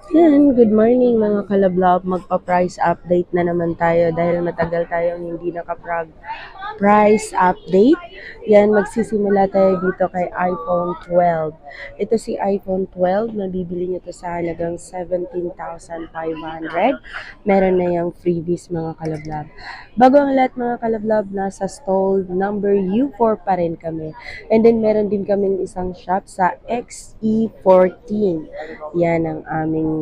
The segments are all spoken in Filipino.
Yan, good morning mga kalablab. Magpa-price update na naman tayo dahil matagal tayong hindi price update. Yan, magsisimula tayo dito kay iPhone 12. Ito si iPhone 12, mabibili nyo to sa halagang 17,500. Meron na yung freebies mga kalablab. Bago ang lahat mga kalablab, nasa stall number U4 pa rin kami. And then meron din kaming isang shop sa XE14. Yan ang aming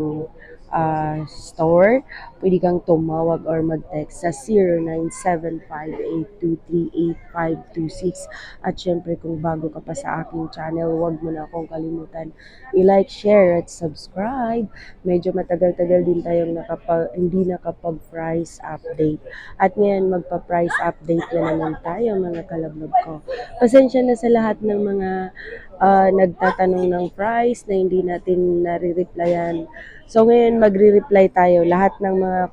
store. Pwede kang tumawag or mag-text sa 0975-823-8526. At syempre kung bago ka pa sa aking channel, huwag mo na akong kalimutan i-like, share, at subscribe. Medyo matagal-tagal din tayong hindi nakapag-price update. At ngayon magpa-price update na naman tayo mga kalablog ko. Pasensya na sa lahat ng mga nagtatanong ng price na hindi natin nare-replyan. So ngayon magre-reply tayo. Lahat ng mga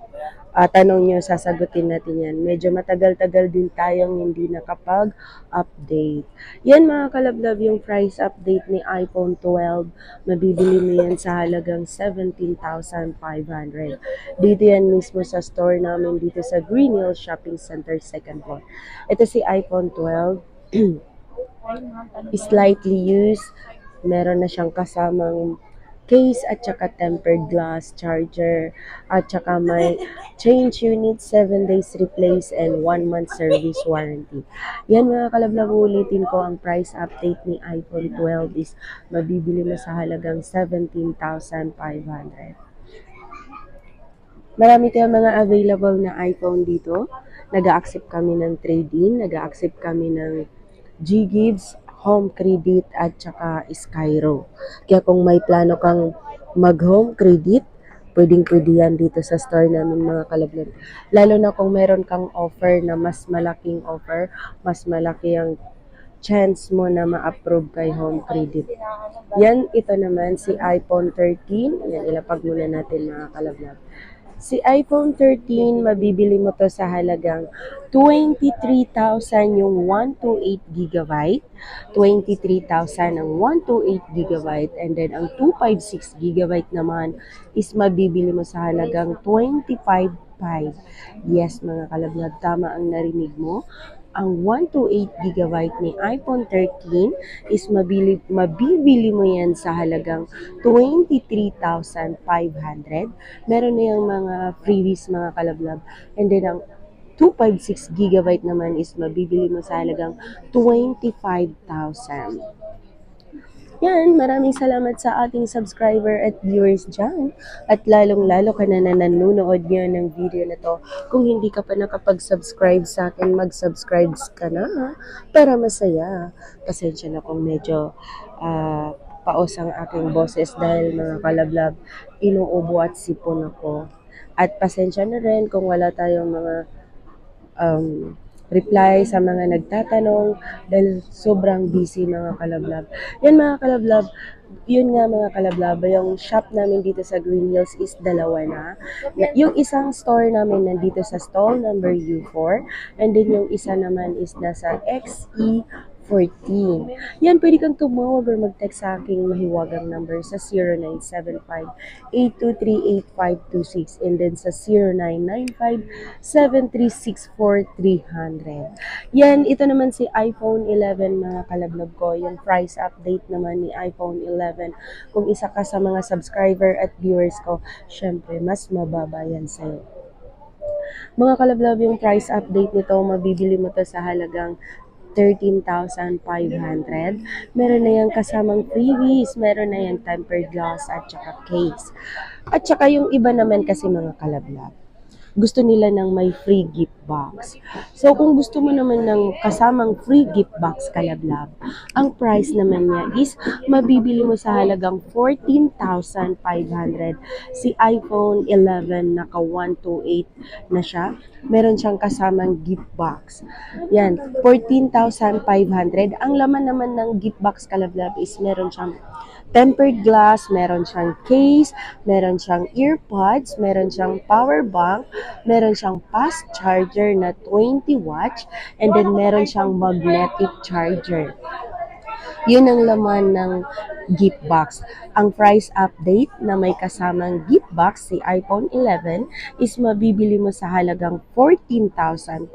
tanong nyo, sasagutin natin yan. Medyo matagal-tagal din tayong hindi nakapag-update. Yan mga kalablab, yung price update ni iPhone 12. Mabibili mo yan sa halagang 17,500. Dito yan mismo sa store namin dito sa Green Hills Shopping Center, second floor. Ito si iPhone 12. Slightly used. Meron na siyang kasamang case at saka tempered glass charger at saka may change unit, 7 days replace and 1 month service warranty. Yan mga kalablab, ulitin ko ang price update ni iPhone 12 is mabibili mo sa halagang 17,500. Marami tayong mga available na iPhone dito. Nag-accept kami ng trade-in, nag-accept kami ng G-Gives, Home Credit at saka Skyro. Kaya kung may plano kang mag-home credit, pwedeng-pwede yan dito sa store namin mga kalablab. Lalo na kung meron kang offer na mas malaking offer, mas malaki ang chance mo na ma-approve kay home credit. Yan, ito naman si iPhone 13. Yan, ilapag muna natin mga kalablab. Si iPhone 13, mabibili mo to sa halagang 23,000 yung 128 GB, 23,000 ang 128 GB, and then ang 256 GB naman is mabibili mo sa halagang 25,500. Yes, mga kalablab, tama ang narinig mo. Ang 128 GB ni iPhone 13 is mabibili mo yan sa halagang 23,500. Meron na yung mga freebies mga kalablab. And then ang 256 GB naman is mabibili mo sa halagang 25,000. Yan, maraming salamat sa ating subscriber at viewers dyan. At lalong-lalo ka na nanonood ngayon ng video na to. Kung hindi ka pa nakapag-subscribe sa akin, mag-subscribe ka na para masaya. Pasensya na kung medyo paos ang aking boses dahil mga kalablab, inuubo at sipon ako. At pasensya na rin kung wala tayong mga reply sa mga nagtatanong dahil sobrang busy mga kalablab. Yan mga kalablab, yun nga mga kalablab, yung shop namin dito sa Green Hills is dalawa na. Yung isang store namin nandito sa stall number U4 and then yung isa naman is nasa XE14. Yan, pwede kang tumawag or mag-text sa aking mahiwagang number sa 0975-823-8526 and then sa 0995-7364300. Yan, ito naman si iPhone 11 mga kalablab ko. Yung price update naman ni iPhone 11. Kung isa ka sa mga subscriber at viewers ko, syempre mas mababa yan sa'yo. Mga kalablab, yung price update nito, mabibili mo to sa halagang 13,500. Meron na yung kasamang freebies, meron na yung tempered glass at saka case. At saka yung iba naman kasi mga kalablab, gusto nila ng may free gift box. So kung gusto mo naman ng kasamang free gift box kalablab, ang price naman niya is mabibili mo sa halagang 14,500. Si iPhone 11 naka 128 na siya. Meron siyang kasamang gift box. Yan, 14,500. Ang laman naman ng gift box kalablab is meron siyang tempered glass, meron siyang case, meron siyang earpods, meron siyang power bank, meron siyang fast charger na 20 watts, and then meron siyang magnetic charger. Yun ang laman ng gift box. Ang price update na may kasamang gift box, si iPhone 11, is mabibili mo sa halagang 14,500.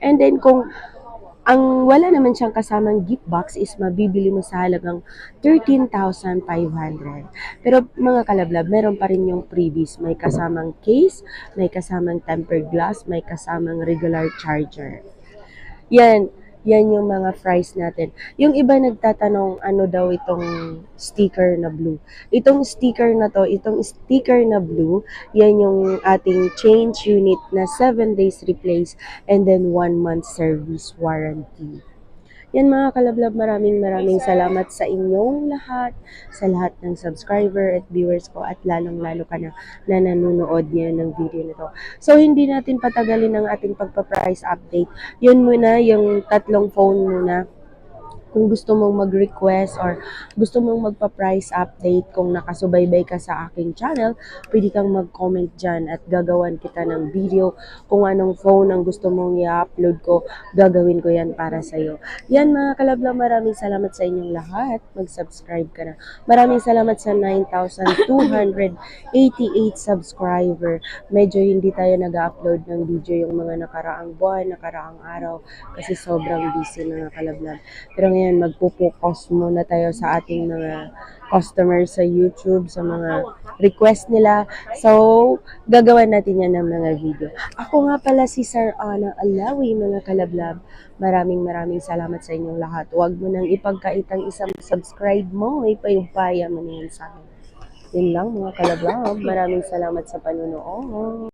And then kung ang wala naman siyang kasamang gift box is mabibili mo sa halagang 13,500. Pero mga kalablab, meron pa rin yung freebies. May kasamang case, may kasamang tempered glass, may kasamang regular charger. Yan, yan yung mga price natin. Yung iba nagtatanong ano daw itong sticker na blue. Itong sticker na to, itong sticker na blue, yan yung ating change unit na 7 days replace and then 1 month service warranty. Yan mga kalablab, maraming maraming salamat sa inyong lahat, sa lahat ng subscriber at viewers ko at lalong-lalo ka na nanonood niya ng video nito. So hindi natin patagalin ang ating pagpa-price update. Yun muna, yung tatlong phone muna. Kung gusto mong mag-request or gusto mong magpa-price update, kung nakasubaybay ka sa aking channel, pwede kang mag-comment dyan at gagawan kita ng video. Kung anong phone ang gusto mong i-upload ko, gagawin ko yan para sa'yo. Yan mga kalabla, maraming salamat sa inyong lahat. Mag-subscribe ka na. Maraming salamat sa 9,288 subscriber. Medyo hindi tayo nag-upload ng video yung mga nakaraang buwan, nakaraang araw kasi sobrang busy mga kalabla. Pero ngayon, magpo-focus muna tayo sa ating mga customers sa YouTube, sa mga request nila. So, gagawa natin yan ng mga video. Ako nga pala si Sir Ana Alawi, mga kalablab. Maraming maraming salamat sa inyong lahat. Huwag mo nang ipagkait ang isang subscribe mo, ipayupaya mo na yan sa akin. Yun lang mga kalablab. Maraming salamat sa panonood.